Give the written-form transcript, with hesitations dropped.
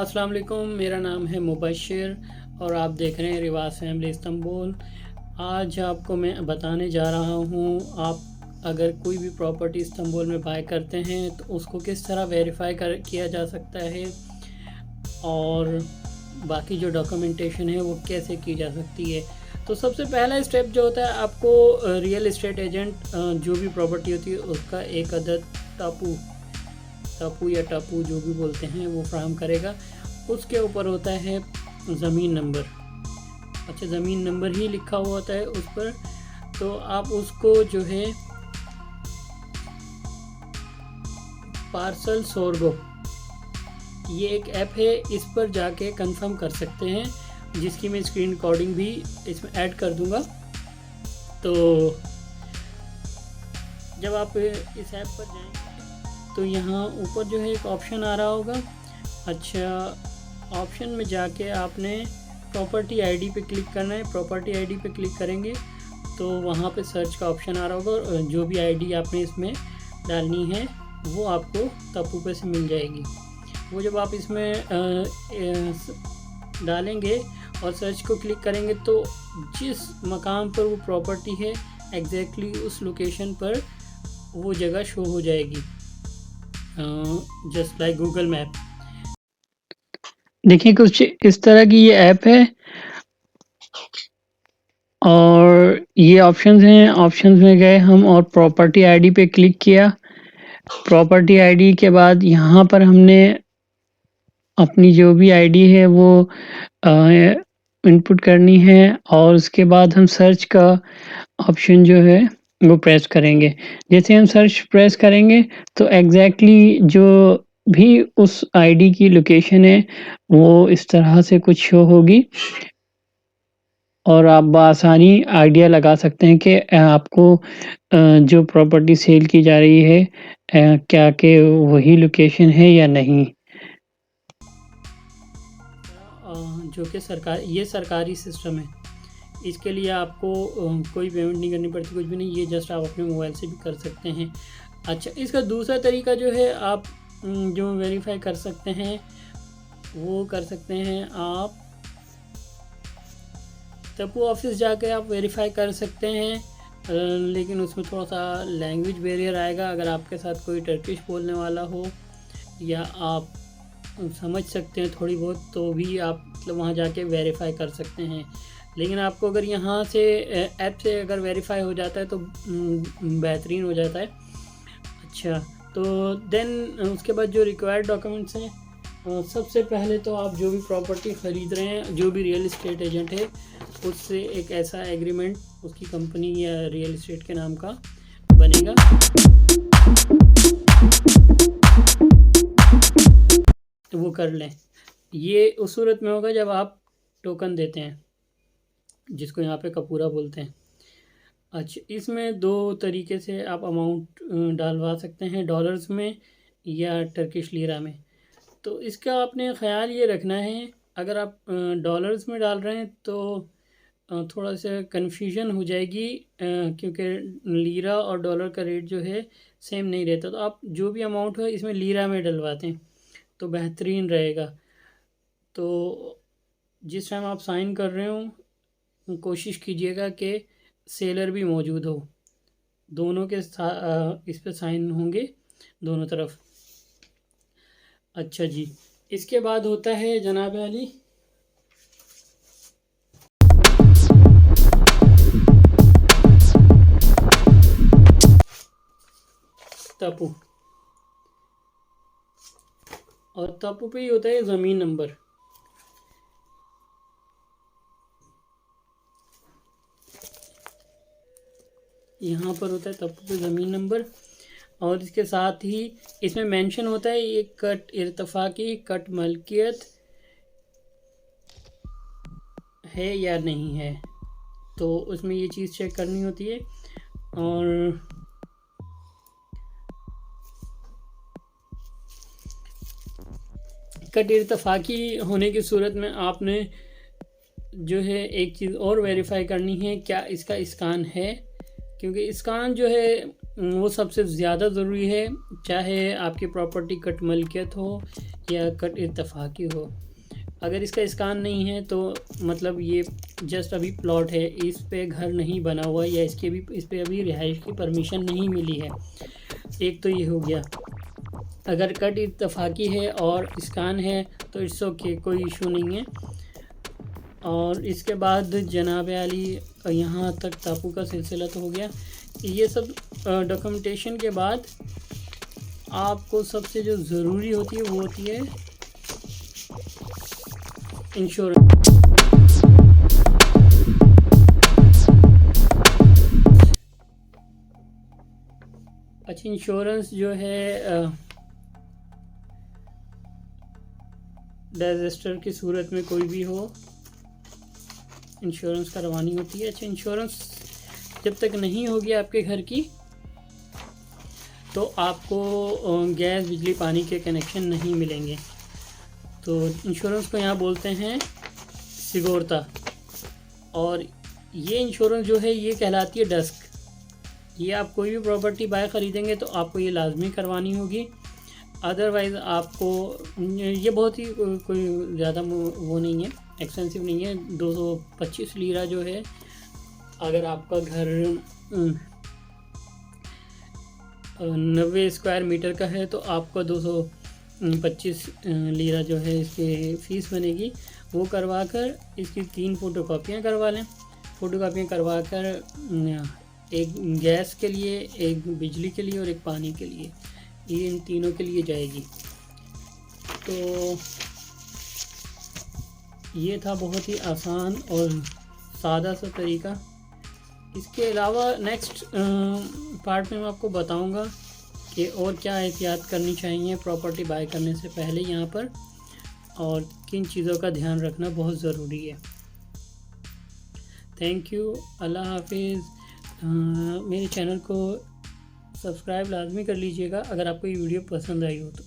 अस्सलाम वालेकुम, मेरा नाम है मुबशिर और आप देख रहे हैं रिवाज फैमिली इस्तांबुल। आज आपको मैं बताने जा रहा हूँ, आप अगर कोई भी प्रॉपर्टी इस्तांबुल में बाय करते हैं तो उसको किस तरह वेरीफाई किया जा सकता है और बाकी जो डॉक्यूमेंटेशन है वो कैसे की जा सकती है। तो सबसे पहला स्टेप जो होता है, आपको रियल इस्टेट एजेंट जो भी प्रॉपर्टी होती है उसका एक अदद टापू या टापू जो भी बोलते हैं वो फ्राहम करेगा। उसके ऊपर होता है ज़मीन नंबर। अच्छा, ज़मीन नंबर ही लिखा हुआ होता है उस पर। तो आप उसको जो है पार्सल सोर्गो, ये एक ऐप है, इस पर जाके कंफर्म कर सकते हैं, जिसकी मैं स्क्रीन रिकॉर्डिंग भी इसमें ऐड कर दूंगा। तो जब आप इस ऐप पर जाएंगे तो यहाँ ऊपर जो है एक ऑप्शन आ रहा होगा। अच्छा, ऑप्शन में जाके आपने प्रॉपर्टी आईडी पे क्लिक करना है। प्रॉपर्टी आईडी पे क्लिक करेंगे तो वहाँ पे सर्च का ऑप्शन आ रहा होगा और जो भी आईडी आपने इसमें डालनी है वो आपको टापू पे से मिल जाएगी। वो जब आप इसमें डालेंगे और सर्च को क्लिक करेंगे तो जिस मकाम पर वो प्रॉपर्टी है एग्जैक्टली उस लोकेशन पर वो जगह शो हो जाएगी, जस्ट लाइक गूगल मैप। देखिए, कुछ इस तरह की ये ऐप है और ये ऑप्शंस हैं। ऑप्शंस में गए हम और प्रॉपर्टी आईडी पे क्लिक किया। प्रॉपर्टी आईडी के बाद यहाँ पर हमने अपनी जो भी आईडी है वो इनपुट करनी है और उसके बाद हम सर्च का ऑप्शन जो है वो प्रेस करेंगे। जैसे हम सर्च प्रेस करेंगे तो एग्जैक्टली जो भी उस आईडी की लोकेशन है वो इस तरह से कुछ शो होगी और आप बआसानी आइडिया लगा सकते हैं कि आपको जो प्रॉपर्टी सेल की जा रही है क्या कि वही लोकेशन है या नहीं। जो कि ये सरकारी सिस्टम है, इसके लिए आपको कोई पेमेंट नहीं करनी पड़ती, कुछ भी नहीं, ये जस्ट आप अपने मोबाइल से भी कर सकते हैं। अच्छा, इसका दूसरा तरीका जो है आप जो वेरीफाई कर सकते हैं वो कर सकते हैं आप टापू ऑफिस जाके आप वेरीफाई कर सकते हैं, लेकिन उसमें थोड़ा सा लैंग्वेज बैरियर आएगा। अगर आपके साथ कोई टर्किश बोलने वाला हो या आप समझ सकते हैं थोड़ी बहुत तो भी आप मतलब वहाँ जाके वेरीफाई कर सकते हैं। लेकिन आपको अगर यहाँ से ऐप से अगर वेरीफाई हो जाता है तो बेहतरीन हो जाता है। अच्छा, तो देन उसके बाद जो रिक्वायर्ड डॉक्यूमेंट्स हैं, सबसे पहले तो आप जो भी प्रॉपर्टी ख़रीद रहे हैं, जो भी रियल इस्टेट एजेंट है उससे एक ऐसा एग्रीमेंट उसकी कंपनी या रियल इस्टेट के नाम का बनेगा। तो वो कर लें। ये उस सूरत में होगा जब आप टोकन देते हैं, जिसको यहाँ पे कपूरा बोलते हैं। अच्छा, इसमें दो तरीके से आप अमाउंट डालवा सकते हैं, डॉलर्स में या टर्किश लीरा में। तो इसका आपने ख़्याल ये रखना है, अगर आप डॉलर्स में डाल रहे हैं तो थोड़ा सा कन्फ्यूजन हो जाएगी, क्योंकि लीरा और डॉलर का रेट जो है सेम नहीं रहता। तो आप जो भी अमाउंट हो इसमें लीरा में डलवाते हैं तो बेहतरीन रहेगा। तो जिस टाइम आप साइन कर रहे हो कोशिश कीजिएगा कि सेलर भी मौजूद हो, दोनों के इस पर साइन होंगे दोनों तरफ। अच्छा जी, इसके बाद होता है जनाब अली टापू, और टापू पे ही होता है ज़मीन नंबर। यहाँ पर होता है टापू पे ज़मीन नंबर और इसके साथ ही इसमें मेंशन होता है ये कट इर्तफाकी कट मलकियत है या नहीं है, तो उसमें ये चीज़ चेक करनी होती है। और कट इर्तफाकी होने की सूरत में आपने जो है एक चीज़ और वेरीफाई करनी है, क्या इसका इस्कान है, क्योंकि इस्कान जो है वो सबसे ज़्यादा ज़रूरी है, चाहे आपकी प्रॉपर्टी कट मलकियत हो या कट इत्तफाकी हो। अगर इसका इस्कान नहीं है तो मतलब ये जस्ट अभी प्लॉट है, इस पे घर नहीं बना हुआ या इस पे अभी रिहाइश की परमिशन नहीं मिली है। एक तो ये हो गया। अगर कट इत्तफाकी है और इस्कान है तो इट्स ओके, कोई इशू नहीं है। और इसके बाद जनाब आली यहाँ तक टापू का सिलसिला तो हो गया। ये सब डॉक्यूमेंटेशन के बाद आपको सबसे जो ज़रूरी होती है वो होती है इंश्योरेंस। अच्छा, इंश्योरेंस जो है डिज़ास्टर की सूरत में कोई भी हो, इंश्योरेंस करवानी होती है। अच्छा, इंश्योरेंस जब तक नहीं होगी आपके घर की तो आपको गैस बिजली पानी के कनेक्शन नहीं मिलेंगे। तो इंश्योरेंस को यहाँ बोलते हैं सिगोरता। और ये इंश्योरेंस जो है ये कहलाती है डस्क। ये आप कोई भी प्रॉपर्टी बाय ख़रीदेंगे तो आपको ये लाजमी करवानी होगी। अदरवाइज़ आपको ये बहुत ही कोई ज़्यादा वो नहीं है, एक्सपेंसिव नहीं है। 225 लीरा जो है, अगर आपका घर 90 स्क्वायर मीटर का है तो आपका 225 लीरा जो है इसकी फ़ीस बनेगी। वो करवा कर इसकी 3 फ़ोटोकॉपियाँ करवा लें। फ़ोटोकॉपियाँ करवा कर एक गैस के लिए, एक बिजली के लिए और एक पानी के लिए, ये इन तीनों के लिए जाएगी। तो ये था बहुत ही आसान और सादा सा तरीका। इसके अलावा नेक्स्ट पार्ट में मैं आपको बताऊंगा कि और क्या एहतियात करनी चाहिए प्रॉपर्टी बाय करने से पहले यहाँ पर, और किन चीज़ों का ध्यान रखना बहुत ज़रूरी है। थैंक यू, अल्लाह हाफिज़। मेरे चैनल को सब्सक्राइब लाजमी कर लीजिएगा अगर आपको ये वीडियो पसंद आई हो तो।